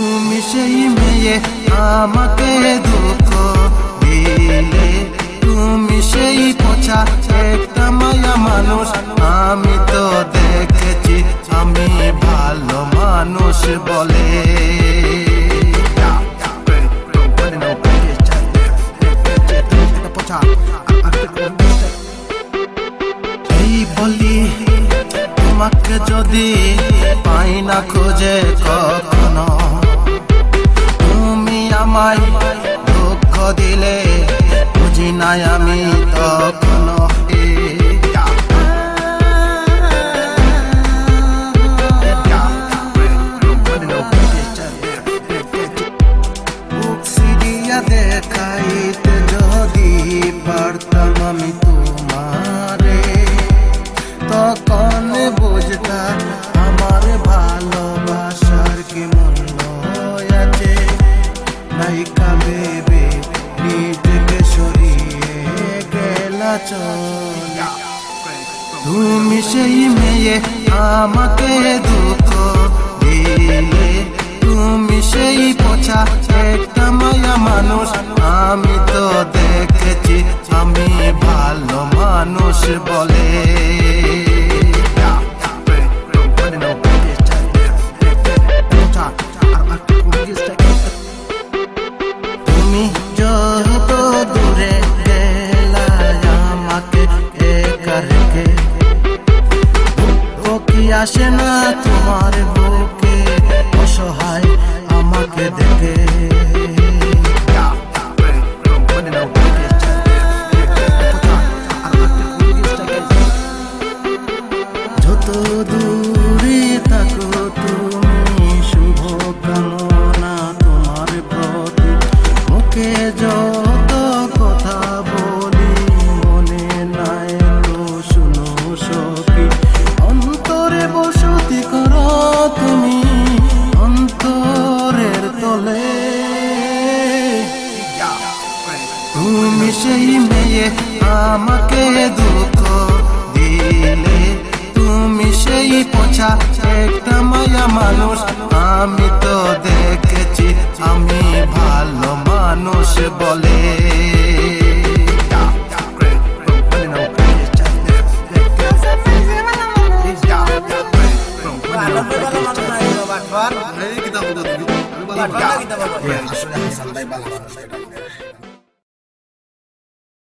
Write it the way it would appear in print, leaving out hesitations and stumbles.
তুমি সেই মেয়ে আমাকে দুঃখ দিলে, তুমি সেই পচা একটা মায়া মানুষ। আমি তো দেখেছি আমি ভালো মানুষ বলে। এই বলি তোমাকে যদি পাই না খুঁজে কখনো, তুমি আমায় দুঃখ দিলে বুঝি নাই আমি তখনো। দেখাইতে যদি পারতাম আমি তোমারে, তখন বুঝতা আমার ভালোবাসার কি মূল্য আছে। নায়িকা ভেবে নিজেকে সরিয়ে গেলা চলে। তুমি সেই মেয়ে আমাকে দুঃখ দিলে, তুমি সেই পচা একটা মায়া মানুষ। আমি তো দেখেছি আমি ভালো মানুষ বলে। তুমি যত দূরে গেলা আমাকে একা রেখে, ও কি আসে না তোমার বুকে অসহায় আমাকে দেখে। যত দূরে থাকো তুমি শুভ কামনা তোমার প্রতি। মুখে যত কথা বলি মনে নাই তো শুনো সখী। অন্তরে বসতি করো তুমি অন্তরের তলে। তুমি সেই মেয়ে আমাকে দুঃখ দিলে, তুমি সেই পচা একটা মায়া মানুষ। আমি তো দেখেছি আমি ভালো মানুষ বলে। Kita